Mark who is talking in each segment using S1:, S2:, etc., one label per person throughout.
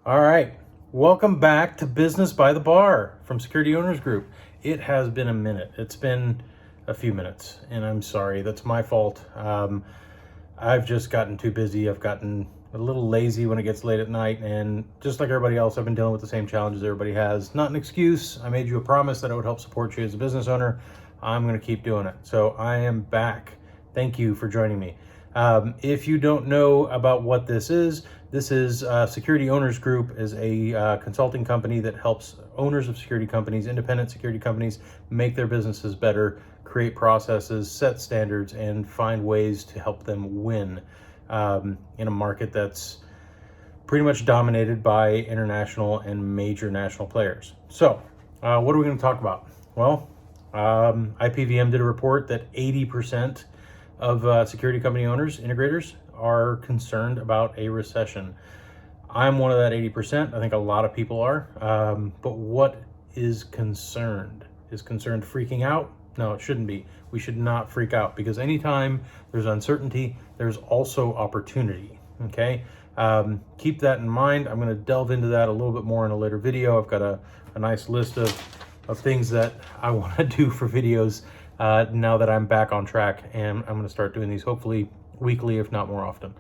S1: All right, welcome back to Business by the Bar from Security Owners Group. It has been a minute. It's been a few minutes, and I'm sorry. That's my fault. I've just gotten too busy. I've gotten a little lazy when it gets late at night, and just like everybody else, I've been dealing with the same challenges everybody has. Not an excuse. I made you a promise that I would help support you as a business owner. I'm going to keep doing it. So I am back. Thank you for joining me. If you don't know about what this is Security Owners Group is a consulting company that helps owners of security companies, independent security companies, make their businesses better, create processes, set standards, and find ways to help them win in a market that's pretty much dominated by international and major national players. So, what are we going to talk about? Well, IPVM did a report that 80% of security company owners, integrators, are concerned about a recession. I'm one of that 80%. I think a lot of people are. But what is concerned? Is concerned freaking out? No, it shouldn't be. We should not freak out, because anytime there's uncertainty, there's also opportunity. Okay? Keep that in mind. I'm going to delve into that a little bit more in a later video. I've got a nice list of things that I want to do for videos now that I'm back on track, and I'm going to start doing these hopefully weekly, if not more often.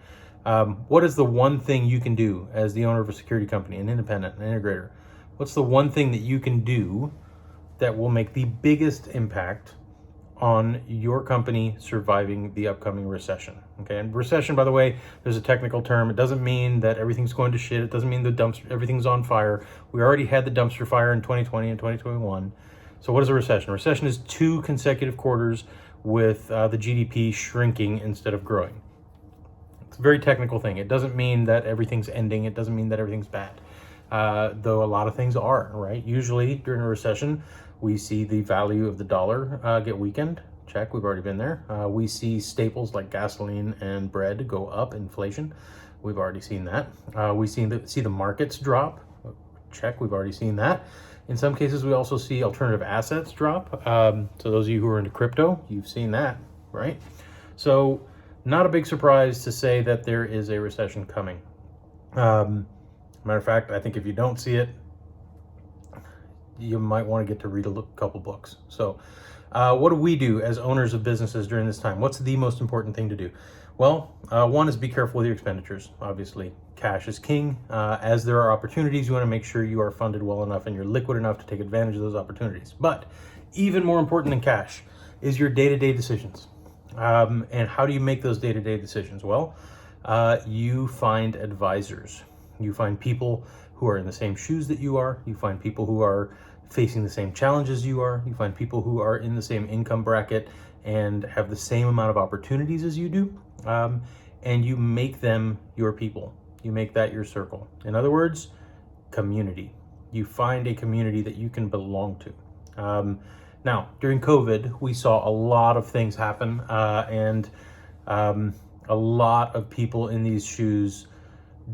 S1: What is the one thing you can do as the owner of a security company, an independent, an integrator? What's the one thing that you can do that will make the biggest impact on your company surviving the upcoming recession? Okay, and recession, by the way, there's a technical term. It doesn't mean that everything's going to shit. It doesn't mean everything's on fire. We already had the dumpster fire in 2020 and 2021. So what is a recession? A recession is 2 consecutive quarters with the GDP shrinking instead of growing. It's a very technical thing. It doesn't mean that everything's ending. It doesn't mean that everything's bad, though a lot of things are, right? Usually during a recession, we see the value of the dollar get weakened. Check, we've already been there. We see staples like gasoline and bread go up, inflation. We've already seen that. We see the markets drop. Check, we've already seen that. In some cases, we also see alternative assets drop. So those of you who are into crypto, you've seen that, right? So not a big surprise to say that there is a recession coming. Matter of fact, I think if you don't see it, you might want to get to read a couple books. So what do we do as owners of businesses during this time? What's the most important thing to do? Well, one is be careful with your expenditures. Obviously, cash is king. As there are opportunities, you want to make sure you are funded well enough and you're liquid enough to take advantage of those opportunities. But even more important than cash is your day-to-day decisions. And how do you make those day-to-day decisions? Well, you find advisors. You find people who are in the same shoes that you are. You find people who are facing the same challenges you are. You find people who are in the same income bracket and have the same amount of opportunities as you do. And you make them your people. You make that your circle. In other words, community. You find a community that you can belong to. Now, during COVID, we saw a lot of things happen, and a lot of people in these shoes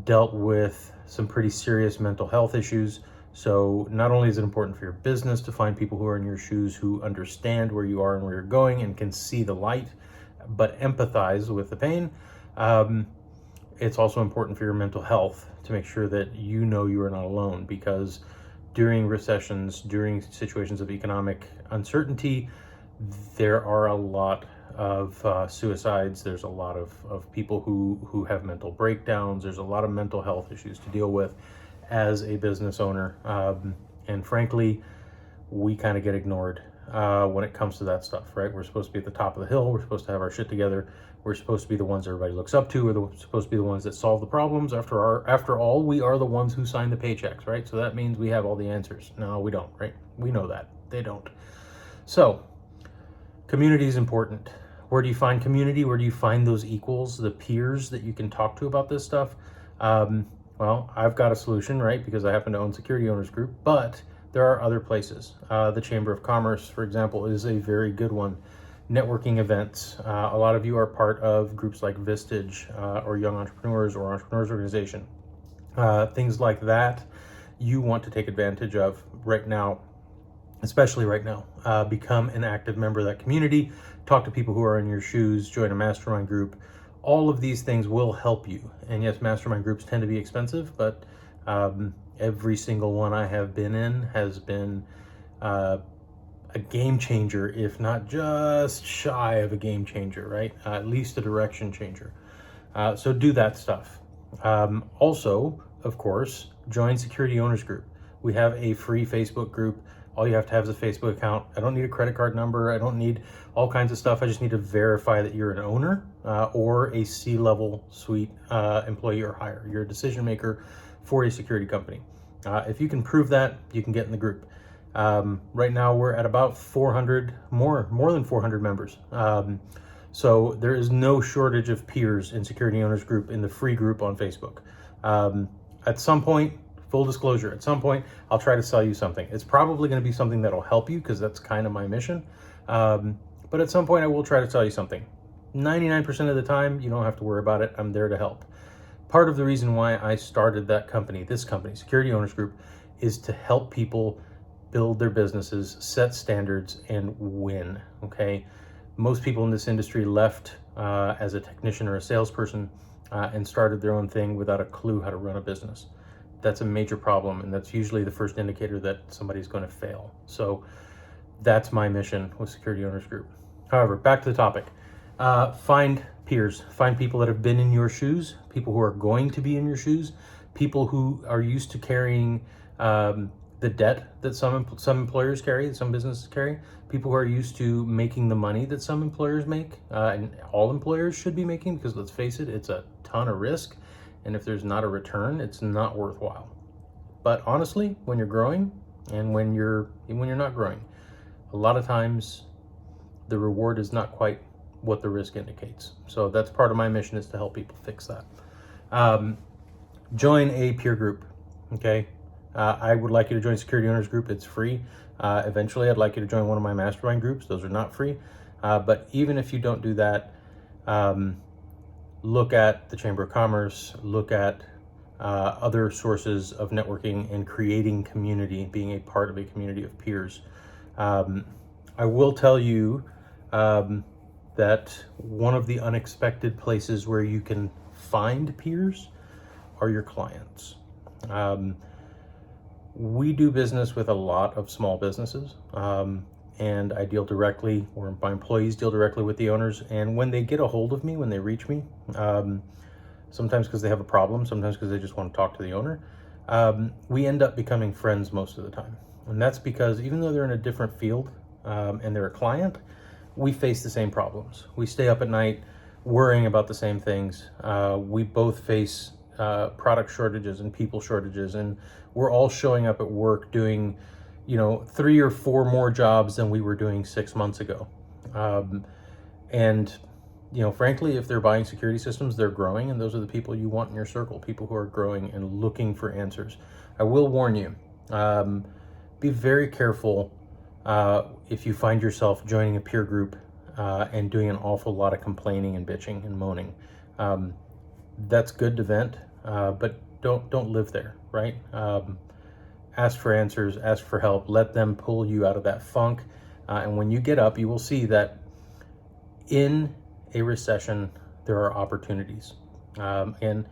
S1: dealt with some pretty serious mental health issues. So not only is it important for your business to find people who are in your shoes, who understand where you are and where you're going and can see the light, but empathize with the pain. It's also important for your mental health to make sure that you know you are not alone, because during recessions, during situations of economic uncertainty, there are a lot of suicides. There's a lot of people who have mental breakdowns. There's a lot of mental health issues to deal with as a business owner. And frankly, we kind of get ignored when it comes to that stuff, right? We're supposed to be at the top of the hill. We're supposed to have our shit together. We're supposed to be the ones everybody looks up to. We're supposed to be the ones that solve the problems. After all, we are the ones who sign the paychecks, right? So that means we have all the answers. No, we don't, right? We know that. They don't. So community is important. Where do you find community? Where do you find those equals, the peers that you can talk to about this stuff? Well, I've got a solution, right? Because I happen to own Security Owners Group, but there are other places. The Chamber of Commerce, for example, is a very good one. Networking events. A lot of you are part of groups like Vistage or Young Entrepreneurs or Entrepreneurs Organization. Things like that you want to take advantage of right now, especially right now. Become an active member of that community. Talk to people who are in your shoes. Join a mastermind group. All of these things will help you. And yes, mastermind groups tend to be expensive, but Every single one I have been in has been a game changer, if not just shy of a game changer, right? At least a direction changer. So do that stuff. Also, of course, join Security Owners Group. We have a free Facebook group. All you have to have is a Facebook account. I don't need a credit card number. I don't need all kinds of stuff. I just need to verify that you're an owner or a C-level suite employee or higher. You're a decision maker for a security company. If you can prove that, you can get in the group. Right now we're at about 400, more than 400 members. So there is no shortage of peers in Security Owners Group in the free group on Facebook. At some point, full disclosure, at some point, I'll try to sell you something. It's probably going to be something that'll help you because that's kind of my mission. But at some point, I will try to sell you something. 99% of the time, you don't have to worry about it. I'm there to help. Part of the reason why I started that company, this company, Security Owners Group, is to help people build their businesses, set standards, and win, okay? Most people in this industry left as a technician or a salesperson and started their own thing without a clue how to run a business. That's a major problem, and that's usually the first indicator that somebody's going to fail. So that's my mission with Security Owners Group. However, back to the topic. Find peers, find people that have been in your shoes, people who are going to be in your shoes, people who are used to carrying the debt that some employers carry, that some businesses carry, people who are used to making the money that some employers make, and all employers should be making, because let's face it, it's a ton of risk, and if there's not a return, it's not worthwhile. But honestly, when you're growing and when you're not growing, a lot of times the reward is not quite what the risk indicates. So that's part of my mission, is to help people fix that. Join a peer group, okay? I would like you to join Security Owners Group. It's free. Eventually, I'd like you to join one of my mastermind groups. Those are not free. But even if you don't do that, look at the Chamber of Commerce, look at other sources of networking and creating community, being a part of a community of peers. I will tell you that one of the unexpected places where you can find peers are your clients. We do business with a lot of small businesses, and I deal directly, or my employees deal directly with the owners. And when they get a hold of me, when they reach me, sometimes because they have a problem, sometimes because they just want to talk to the owner, we end up becoming friends most of the time. And that's because even though they're in a different field and they're a client, we face the same problems. We stay up at night worrying about the same things. We both face product shortages and people shortages, and we're all showing up at work doing 3 or 4 more jobs than we were doing 6 months ago. And frankly, if they're buying security systems, they're growing, and those are the people you want in your circle, people who are growing and looking for answers. I will warn you, be very careful if you find yourself joining a peer group and doing an awful lot of complaining and bitching and moaning. That's good to vent, but don't live there, right? Ask for answers, ask for help, let them pull you out of that funk. And when you get up, you will see that in a recession, there are opportunities. And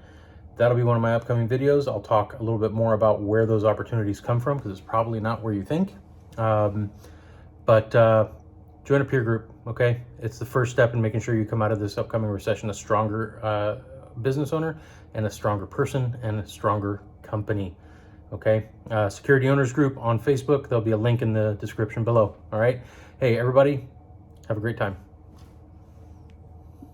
S1: that'll be one of my upcoming videos. I'll talk a little bit more about where those opportunities come from, because it's probably not where you think. But join a peer group, okay? It's the first step in making sure you come out of this upcoming recession a stronger business owner and a stronger person and a stronger company, okay? Security Owners Group on Facebook. There'll be a link in the description below, all right? Hey, everybody, have a great time.